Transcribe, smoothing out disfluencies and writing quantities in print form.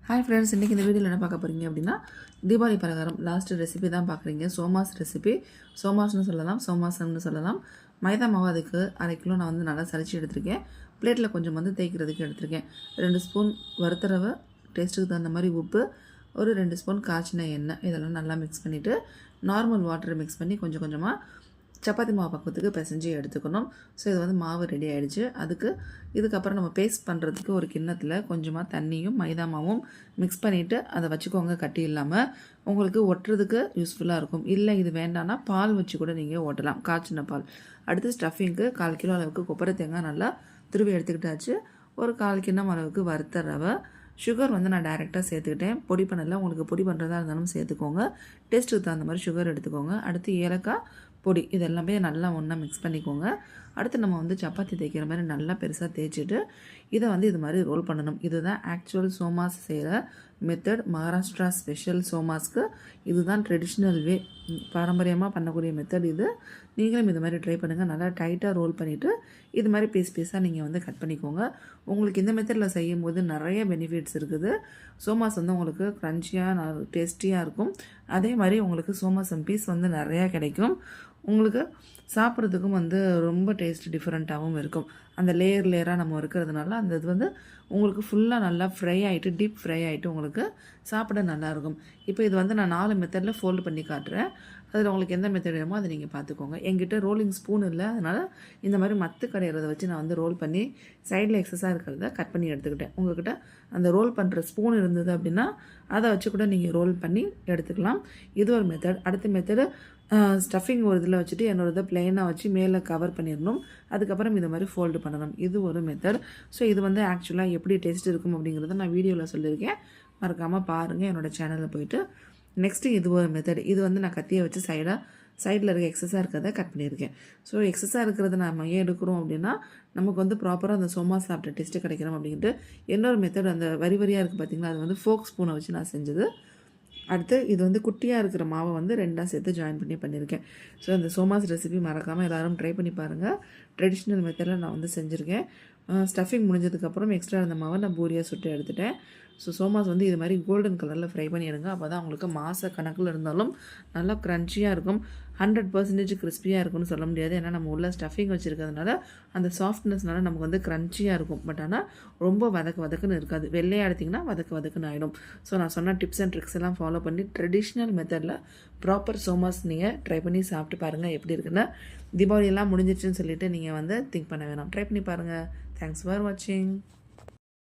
Hi friends, இன்றைக்கி இந்த வீடியோவில் என்ன பார்க்க போகிறீங்க அப்படின்னா தீபாவளி பலகாரம் லாஸ்ட் ரெசிபி தான் பார்க்குறீங்க. சோமாஸ் ரெசிபி, சோமாஸ்னு சொல்லலாம், சோமாசம்னு சொல்லலாம். மைதா மாவு அதுக்கு 1/2 கிலோ நான் வந்து நல்லா சளிச்சு எடுத்திருக்கேன். பிளேட்டில் கொஞ்சம் வந்து தேய்க்கிறதுக்கு எடுத்திருக்கேன். 2 ஸ்பூன் வறுத்த ரவை, டேஸ்ட்டுக்கு தகுந்த மாதிரி உப்பு, ஒரு 2 ஸ்பூன் காய்ச்சின எண்ணெய், இதெல்லாம் நல்லா மிக்ஸ் பண்ணிவிட்டு நார்மல் வாட்டரை மிக்ஸ் பண்ணி கொஞ்சம் கொஞ்சமாக சப்பாத்தி மாவு பக்கத்துக்கு பிசைஞ்சு எடுத்துக்கணும். ஸோ இது வந்து மாவு ரெடி ஆகிடுச்சு. இதுக்கப்புறம் நம்ம பேஸ்ட் பண்ணுறதுக்கு ஒரு கிண்ணத்தில் கொஞ்சமாக தண்ணியும் மைதா மாவும் மிக்ஸ் பண்ணிவிட்டு அதை வச்சுக்கோங்க. கட்டி இல்லாமல் உங்களுக்கு ஒட்டுறதுக்கு யூஸ்ஃபுல்லாக இருக்கும். இல்லை இது வேண்டாம்னா பால் வச்சு கூட நீங்கள் ஓட்டலாம், காய்ச்சின பால். அடுத்து ஸ்டஃபிங்க்கு 1/4 கிலோ அளவுக்கு கொப்பரை தேங்காய் நல்லா துருவி எடுத்துக்கிட்டாச்சு. ஒரு 1/4 கிண்ணம் அளவுக்கு வறுத்த ரவை, சுகர் வந்து நான் டைரெக்டாக சேர்த்துக்கிட்டேன். பொடி பண்ணல, உங்களுக்கு பொடி பண்ணுறதா இருந்தாலும் சேர்த்துக்கோங்க. டேஸ்ட்டுக்கு தகுந்த மாதிரி சுகர் எடுத்துக்கோங்க. அடுத்து ஏலக்காய் பொடி, இது எல்லாமே நல்லா ஒன்றா மிக்ஸ் பண்ணிக்கோங்க. அடுத்து நம்ம வந்து சப்பாத்தி தேய்க்கிற மாதிரி நல்லா பெருசாக தேய்ச்சிட்டு இதை வந்து இது மாதிரி ரோல் பண்ணணும். இதுதான் ஆக்சுவல் சோமாஸ் செய்கிற மெத்தட். மகாராஷ்டிரா ஸ்பெஷல் சோமாஸ்க்கு இதுதான் ட்ரெடிஷ்னல் வே, பாரம்பரியமாக பண்ணக்கூடிய மெத்தட் இது. நீங்களும் இது மாதிரி ட்ரை பண்ணுங்கள். நல்லா டைட்டாக ரோல் பண்ணிவிட்டு இது மாதிரி பீஸாக நீங்கள் வந்து கட் பண்ணிக்கோங்க. உங்களுக்கு இந்த மெத்தடில் செய்யும் போது நிறைய பெனிஃபிட்ஸ் இருக்குது. சோமாஸ் வந்து உங்களுக்கு க்ரன்ச்சியாக டேஸ்டியாக இருக்கும். அதே மாதிரி உங்களுக்கு சோமாசம் பீஸ் வந்து நிறையா கிடைக்கும். உங்களுக்கு சாப்பிட்றதுக்கும் வந்து ரொம்ப டேஸ்ட் டிஃப்ரெண்ட்டாகவும் இருக்கும். அந்த லேயராக நம்ம இருக்கிறதுனால அந்த இது வந்து உங்களுக்கு ஃபுல்லாக நல்லா ஃப்ரை ஆகிட்டு, டீப் ஃப்ரை ஆகிட்டு உங்களுக்கு சாப்பிட நல்லாயிருக்கும். இப்போ இது வந்து நான் 4 மெத்தடில் ஃபோல்டு பண்ணி காட்டுறேன். அதில் உங்களுக்கு எந்த மெத்தட் வேணுமோ அதை நீங்கள் பார்த்துக்கோங்க. என்கிட்ட ரோலிங் ஸ்பூன் இல்லை, அதனால் இந்த மாதிரி மத்து கடையிறதை வச்சு நான் வந்து ரோல் பண்ணி சைடில் எக்ஸஸாக இருக்கிறத கட் பண்ணி எடுத்துக்கிட்டேன். உங்கள்கிட்ட அந்த ரோல் பண்ணுற ஸ்பூன் இருந்தது அப்படின்னா அதை வச்சு கூட நீங்கள் ரோல் பண்ணி எடுத்துக்கலாம். இது ஒரு மெத்தட். அடுத்த மெத்தடு ஸ்டஃபிங் ஒரு இதில் வச்சுட்டு என்னோட இதை ப்ளெயினாக வச்சு மேலே கவர் பண்ணிடணும். அதுக்கப்புறம் இது மாதிரி ஃபோல்டு பண்ணணும். இது ஒரு மெத்தட். ஸோ இது வந்து ஆக்சுவலாக எப்படி டேஸ்ட் இருக்கும் அப்படிங்கிறத நான் வீடியோவில் சொல்லியிருக்கேன். மறக்காமல் பாருங்கள் என்னோடய சேனலில் போய்ட்டு. நெக்ஸ்ட்டு இது ஒரு மெத்தட். இது வந்து நான் கத்தியை வச்சு சைடில் இருக்க எக்ஸஸாக இருக்கிறத கட் பண்ணியிருக்கேன். ஸோ எக்ஸஸாக இருக்கிறத நம்ம ஏன் எடுக்கிறோம் அப்படின்னா நமக்கு வந்து ப்ராப்பராக அந்த சோமா சாப்பிட்ட டேஸ்ட்டு கிடைக்கணும் அப்படின்ட்டு. இன்னொரு மெத்தட், அந்த வரியாக இருக்குது பார்த்திங்களா, அது வந்து ஃபோக் ஸ்பூனை வச்சு நான் செஞ்சது. அடுத்து இது வந்து குட்டியாக இருக்கிற மாவை வந்து 2ஆக சேர்த்து ஜாயின் பண்ணியிருக்கேன். ஸோ அந்த சோமாஸ் ரெசிபி மறக்காமல் எல்லோரும் ட்ரை பண்ணி பாருங்கள். ட்ரெடிஷ்னல் மெத்தடில் நான் வந்து செஞ்சுருக்கேன். ஸ்டஃபிங் முடிஞ்சதுக்கப்புறம் எக்ஸ்ட்ரா இருந்த மாவை நான் பூரியாக சுட்டு எடுத்துட்டேன். ஸோ சோமாஸ் வந்து இது மாதிரி கோல்டன் கலரில் ஃப்ரை பண்ணி எடுங்க. அப்போ தான் உங்களுக்கு மாத கணக்கில் இருந்தாலும் நல்லா க்ரன்ச்சியாக இருக்கும். 100% கிறிஸ்பியாக இருக்கும்னு சொல்ல முடியாது. ஏன்னா நம்ம உள்ள ஸ்டஃபிங் வச்சுருக்கிறதுனால அந்த சாஃப்ட்னஸ்னால நமக்கு வந்து க்ரன்ச்சியாக இருக்கும். பட் ஆனால் ரொம்ப வதக்குன்னு இருக்காது. வெள்ளையாக எடுத்திங்கன்னா வதக்குன்னு ஆகிடும். ஸோ நான் சொன்ன டிப்ஸ் அண்ட் ட்ரிக்ஸ் எல்லாம் ஃபாலோ பண்ணி ட்ரெடிஷ்னல் மெத்தடில் ப்ராப்பர் சோமாஸ் நீங்கள் ட்ரை பண்ணி சாப்பிட்டு பாருங்கள் எப்படி இருக்குன்னு. தீபாவளி எல்லாம் முடிஞ்சிடுச்சுன்னு சொல்லிவிட்டு நீங்கள் வந்து திங்க் பண்ண வேணாம். ட்ரை பண்ணி பாருங்கள். தேங்க்ஸ் ஃபார் வாட்சிங்.